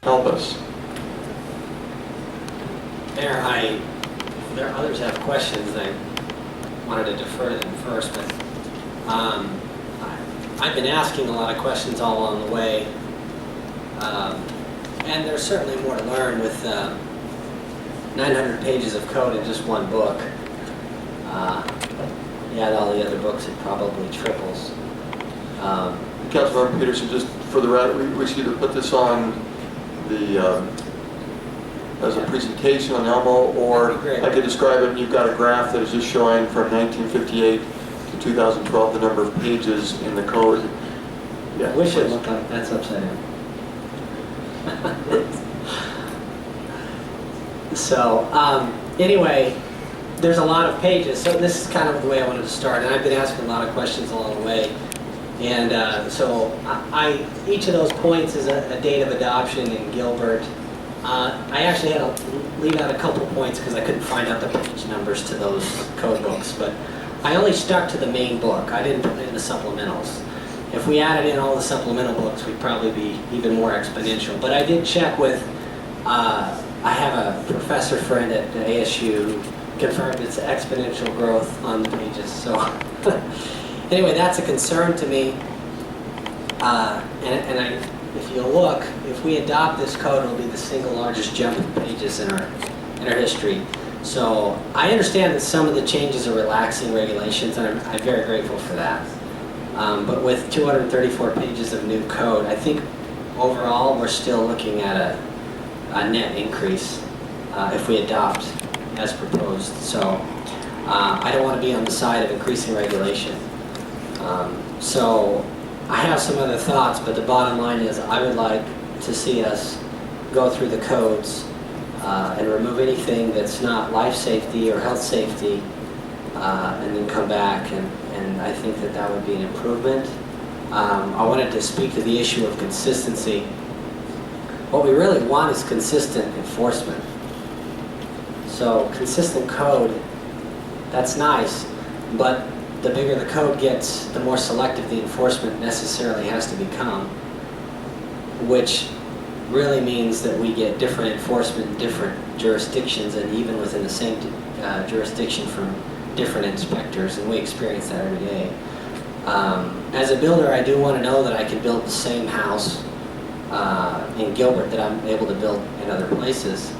help us. Mayor, there others have questions. I wanted to defer to them first, but I've been asking a lot of questions all along the way, and there's certainly more to learn with 900 pages of code in just one book. Yeah, all the other books, it probably triples. Councilman Peterson, just for the record, we wish you to put this on the as a presentation on Elmo, or I could describe it. You've got a graph that is just showing from 1958 to 2012 the number of pages in the code. Yeah, I wish it looked like that's upside down. So anyway, there's a lot of pages. So this is kind of the way I wanted to start, and I've been asking a lot of questions along the way. And so each of those points is a date of adoption in Gilbert. I actually had to leave out a couple points because I couldn't find out the page numbers to those code books, but I only stuck to the main book. I didn't put in the supplementals. If we added in all the supplemental books, we'd probably be even more exponential. But I did check with, I have a professor friend at ASU who confirmed it's exponential growth on the pages. So anyway, that's a concern to me. If you look, if we adopt this code, it'll be the single largest jump in pages in our history. So I understand that some of the changes are relaxing regulations, and I'm very grateful for that. But with 234 pages of new code, I think overall we're still looking at a net increase if we adopt as proposed. So I don't want to be on the side of increasing regulation. So I have some other thoughts, but the bottom line is I would like to see us go through the codes and remove anything that's not life safety or health safety, and then come back, and I think that would be an improvement. I wanted to speak to the issue of consistency. What we really want is consistent enforcement. So consistent code, that's nice, but the bigger the code gets, the more selective the enforcement necessarily has to become, which really means that we get different enforcement in different jurisdictions, and even within the same jurisdiction from different inspectors, and we experience that every day. As a builder, I do want to know that I can build the same house in Gilbert that I'm able to build in other places.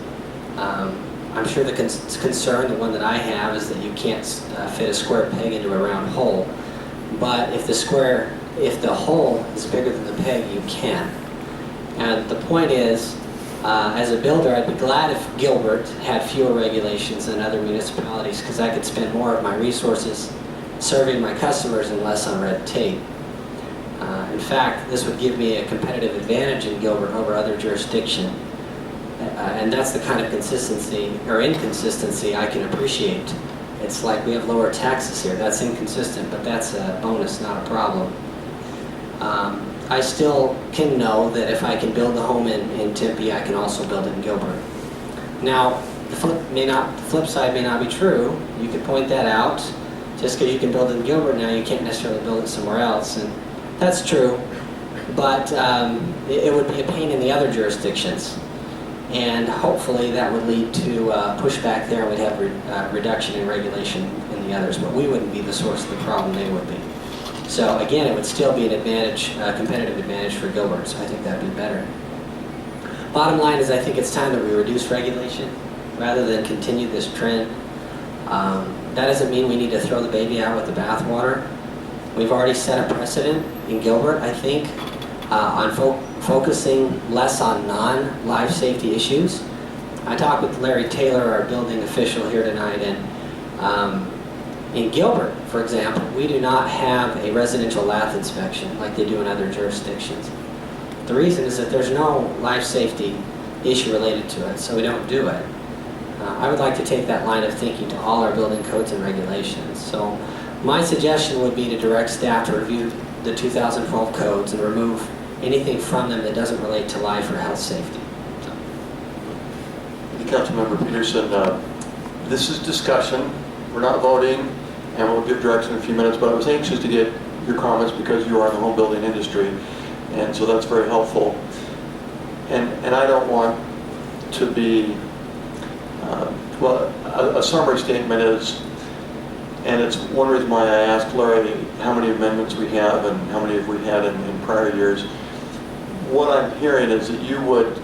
I'm sure the concern, the one that I have, is that you can't fit a square peg into a round hole. But if the hole is bigger than the peg, you can. And the point is, as a builder, I'd be glad if Gilbert had fewer regulations than other municipalities, because I could spend more of my resources serving my customers and less on red tape. In fact, this would give me a competitive advantage in Gilbert over other jurisdictions. And that's the kind of consistency or inconsistency I can appreciate. It's like we have lower taxes here. That's inconsistent, but that's a bonus, not a problem. I still can know that if I can build a home in Tempe, I can also build it in Gilbert. Now, the flip side may not be true. You could point that out. Just because you can build it in Gilbert now, you can't necessarily build it somewhere else, and that's true. But it would be a pain in the other jurisdictions. And hopefully that would lead to pushback there, and we'd have reduction in regulation in the others. But we wouldn't be the source of the problem, they would be. So again, it would still be an advantage, competitive advantage for Gilbert, so I think that would be better. Bottom line is I think it's time that we reduce regulation rather than continue this trend. That doesn't mean we need to throw the baby out with the bathwater. We've already set a precedent in Gilbert, I think, on focusing less on non-life safety issues. I talked with Larry Taylor, our building official here tonight, and in Gilbert, for example, we do not have a residential lath inspection like they do in other jurisdictions. The reason is that there's no life safety issue related to it, so we don't do it. I would like to take that line of thinking to all our building codes and regulations. So my suggestion would be to direct staff to review the 2012 codes and remove anything from them that doesn't relate to life or health safety. Councilmember Peterson, this is discussion. We're not voting, and we'll give direction in a few minutes, but I was anxious to get your comments because you are in the home building industry, and so that's very helpful. and I don't want to be, well, a summary statement is, and it's one reason why I asked Larry how many amendments we have and how many have we had in prior years. What I'm hearing is that you would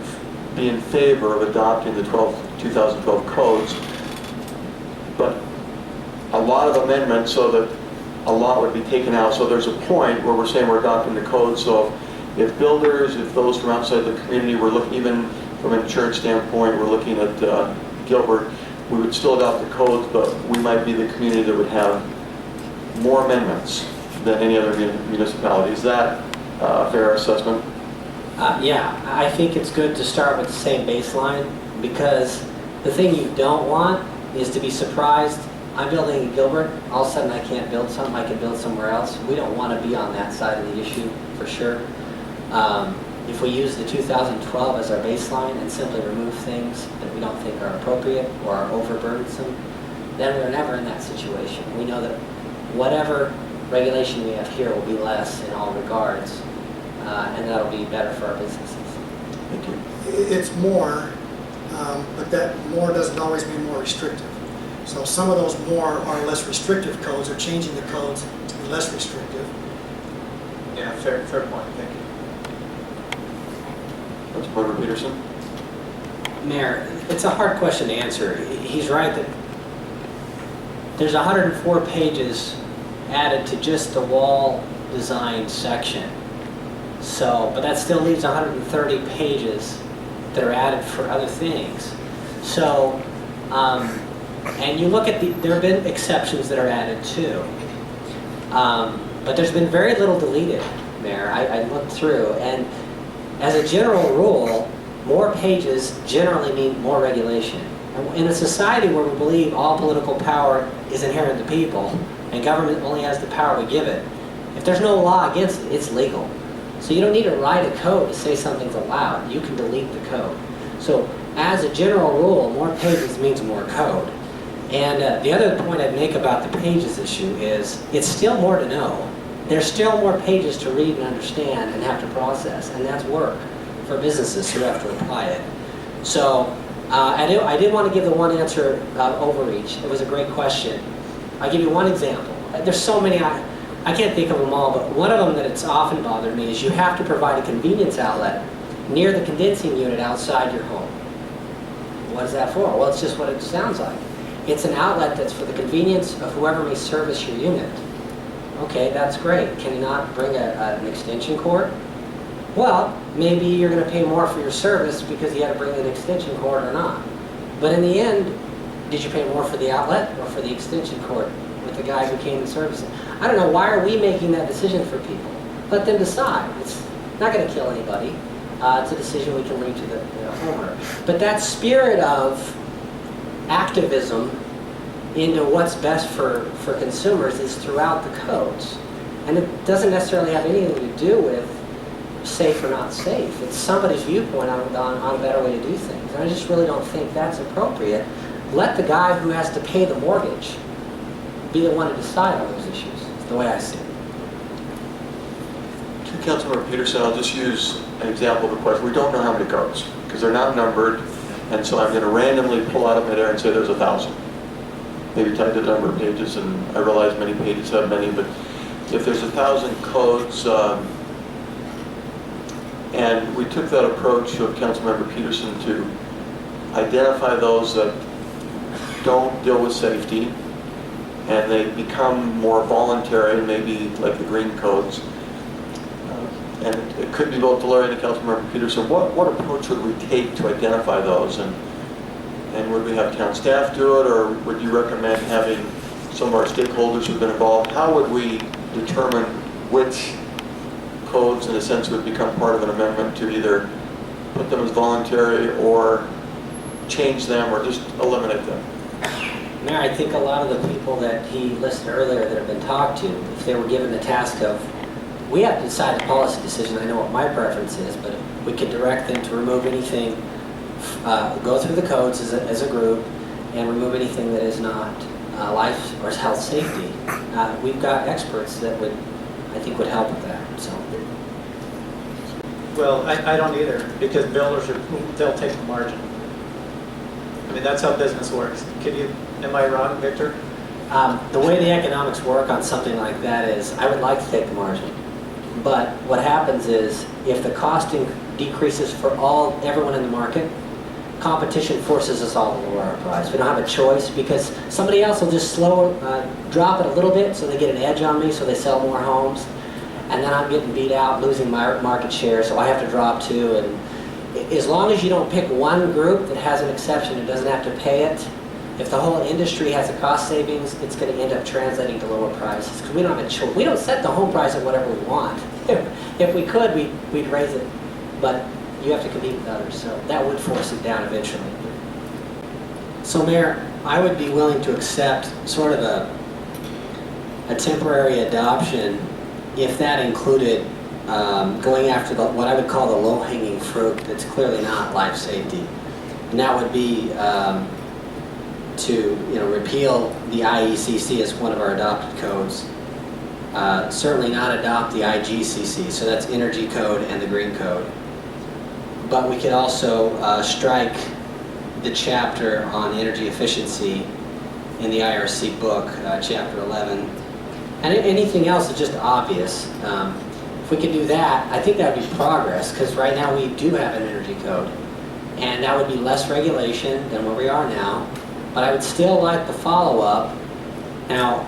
be in favor of adopting the 2012 codes, but a lot of amendments so that a lot would be taken out. So there's a point where we're saying we're adopting the code. So if builders, if those from outside the community, we're looking, even from an insurance standpoint, we're looking at Gilbert, we would still adopt the codes, but we might be the community that would have more amendments than any other municipality. Is that a fair assessment? Yeah, I think it's good to start with the same baseline, because the thing you don't want is to be surprised. I'm building in Gilbert, all of a sudden I can't build something, I can build somewhere else. We don't want to be on that side of the issue, for sure. If we use the 2012 as our baseline and simply remove things that we don't think are appropriate or are overburdensome, then we're never in that situation. We know that whatever regulation we have here will be less in all regards, and that'll be better for our businesses. Thank you. It's more, but that more doesn't always mean more restrictive. So some of those more or less restrictive codes are changing the codes to be less restrictive. Yeah, fair point. Thank you. Councilmember Peterson? Mayor, it's a hard question to answer. He's right that there's 104 pages added to just the wall design section. So, but that still leaves 130 pages that are added for other things. So, and you look at there have been exceptions that are added too. But there's been very little deleted, Mayor. I looked through, and as a general rule, more pages generally mean more regulation. And in a society where we believe all political power is inherent to people, and government only has the power we give it, if there's no law against it, it's legal. So you don't need to write a code to say something's allowed. You can delete the code. So as a general rule, more pages means more code. And the other point I'd make about the pages issue is it's still more to know. There's still more pages to read and understand and have to process, and that's work for businesses who have to apply it. So I did want to give the one answer about overreach. It was a great question. I'll give you one example. There's so many, I can't think of them all, but one of them that it's often bothered me is you have to provide a convenience outlet near the condensing unit outside your home. What is that for? Well, it's just what it sounds like. It's an outlet that's for the convenience of whoever may service your unit. Okay, that's great. Can you not bring an extension cord? Well, maybe you're going to pay more for your service because you had to bring an extension cord or not. But in the end, did you pay more for the outlet or for the extension cord with the guy who came and serviced it? I don't know. Why are we making that decision for people? Let them decide. It's not going to kill anybody. It's a decision we can leave to the homeowner. But that spirit of activism into what's best for consumers is throughout the codes. And it doesn't necessarily have anything to do with safe or not safe. It's somebody's viewpoint on a better way to do things. And I just really don't think that's appropriate. Let the guy who has to pay the mortgage be the one to decide on those issues. It's the way I see it. To Councilmember Peterson, I'll just use an example of a question. We don't know how many codes because they're not numbered, and so I'm going to randomly pull out of midair and say there's 1,000. Maybe type the number of pages, and I realize many pages have many, but if there's 1,000 codes, and we took that approach of Councilmember Peterson to identify those that don't deal with safety, and they become more voluntary, maybe like the green codes. And it could be both to Larry and to Councilmember Peterson. What approach would we take to identify those? And would we have town staff do it, or would you recommend having some of our stakeholders who've been involved? How would we determine which codes, in a sense, would become part of an amendment to either put them as voluntary or change them or just eliminate them? Mayor, I think a lot of the people that he listed earlier that have been talked to, if they were given the task of, we have to decide a policy decision. I know what my preference is, but if we could direct them to remove anything, go through the codes as a group and remove anything that is not life or health safety. We've got experts that I think would help with that. So, Well, I don't either, because builders they'll take the margin. I mean, that's how business works. Am I wrong, Victor? The way the economics work on something like that is, I would like to take the margin. But what happens is, if the costing decreases for everyone in the market, competition forces us all to lower our price. We don't have a choice, because somebody else will just drop it a little bit so they get an edge on me, so they sell more homes. And then I'm getting beat out, losing my market share, so I have to drop too. And as long as you don't pick one group that has an exception and doesn't have to pay it, if the whole industry has a cost savings, it's going to end up translating to lower prices, because we don't have a choice. We don't set the home price at whatever we want. If we could, we'd raise it, but you have to compete with others, so that would force it down eventually. So Mayor, I would be willing to accept sort of a temporary adoption if that included going after what I would call the low-hanging fruit that's clearly not life safety. And that would be to repeal the IECC as one of our adopted codes. Certainly not adopt the IGCC, so that's Energy Code and the Green Code. But we could also strike the chapter on energy efficiency in the IRC book, chapter 11. And anything else is just obvious. If we could do that, I think that would be progress, because right now we do have an energy code. And that would be less regulation than where we are now. But I would still like the follow-up. Now,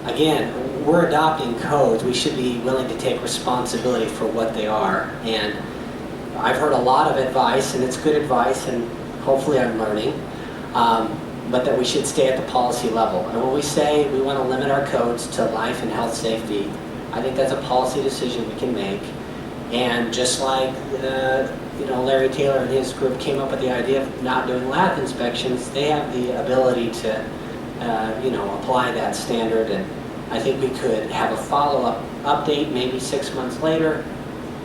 again, we're adopting codes. We should be willing to take responsibility for what they are. And I've heard a lot of advice, and it's good advice, and hopefully I'm learning, but that we should stay at the policy level. And when we say we want to limit our codes to life and health safety, I think that's a policy decision we can make. And just like Larry Taylor and his group came up with the idea of not doing lab inspections, they have the ability to apply that standard. And I think we could have a follow-up update maybe 6 months later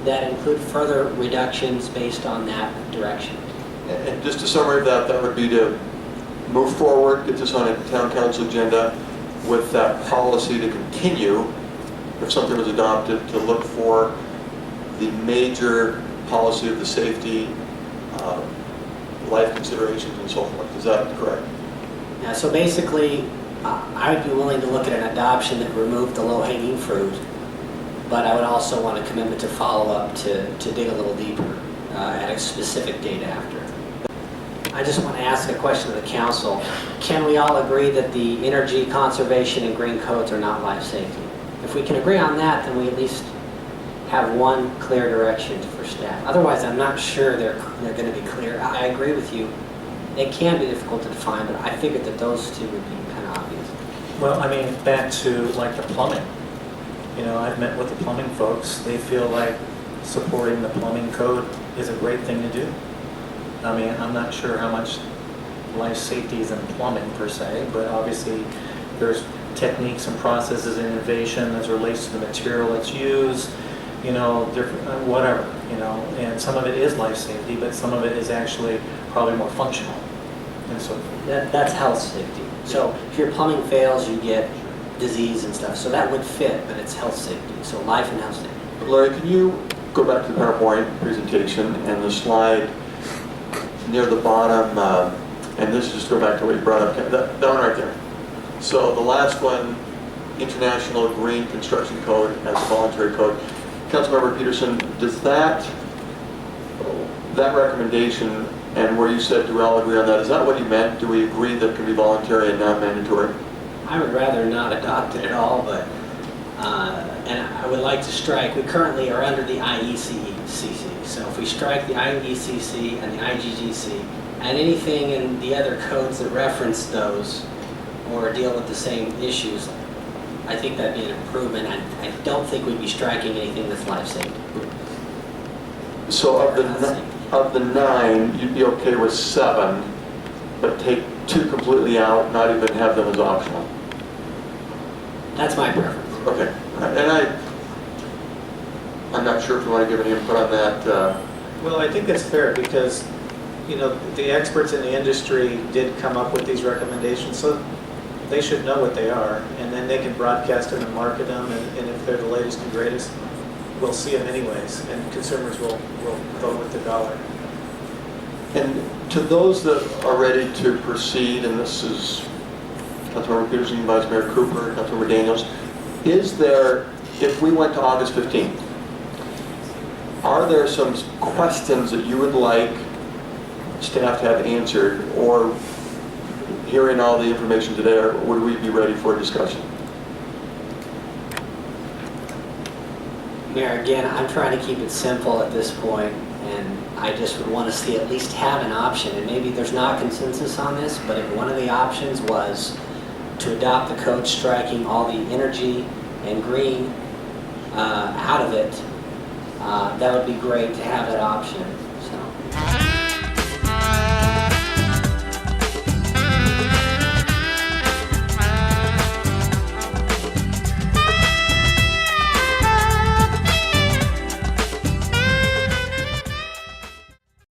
that include further reductions based on that direction. And just a summary of that would be to move forward, get this on a town council agenda with that policy to continue, if something was adopted, to look for the major policy of the safety, life considerations and so forth. Is that correct? Yeah, so basically, I would be willing to look at an adoption that removed the low-hanging fruit, but I would also want a commitment to follow up to dig a little deeper at a specific date after. I just want to ask a question to the council. Can we all agree that the energy conservation and green codes are not life safety? If we can agree on that, then we at least have one clear direction for staff. Otherwise, I'm not sure they're going to be clear. I agree with you. It can be difficult to define, but I figured that those two would be kind of obvious. Well, I mean, back to like the plumbing. I've met with the plumbing folks. They feel like supporting the plumbing code is a great thing to do. I mean, I'm not sure how much life safety is in plumbing per se, but obviously there's techniques and processes and innovation as relates to the material that's used, different, whatever, and some of it is life safety, but some of it is actually probably more functional and so forth. That's health safety. So if your plumbing fails, you get disease and stuff. So that would fit, but it's health safety. So life and health safety. Larry, can you go back to the PowerPoint presentation and the slide near the bottom, and this just go back to what you brought up, that one right there. So the last one, International Green Construction Code as a voluntary code. Councilmember Peterson, does that recommendation, and where you said, do we all agree on that, is that what you meant? Do we agree that it can be voluntary and not mandatory? I would rather not adopt it at all, but and I would like to strike. We currently are under the IECC, so if we strike the IECC and the IGGC and anything in the other codes that reference those or deal with the same issues, I think that'd be an improvement. I don't think we'd be striking anything that's life safety. So of the 9, you'd be okay with 7, but take 2 completely out, not even have them as optional. That's my preference. Okay, and I'm not sure if you want to give any input on that. Well, I think that's fair because, the experts in the industry did come up with these recommendations, so they should know what they are, and then they can broadcast them and market them, and if they're the latest and greatest, we'll see them anyways, and consumers will vote with the dollar. And to those that are ready to proceed, and this is Councilmember Peterson, Vice Mayor Cooper, Councilmember Daniels, is there, if we went to August 15th, are there some questions that you would like staff to have answered, or hearing all the information today, or would we be ready for a discussion? Mayor, again, I'm trying to keep it simple at this point, and I just would want to see at least have an option, and maybe there's not consensus on this, but if one of the options was to adopt the code striking all the energy and green out of it, that would be great to have that option.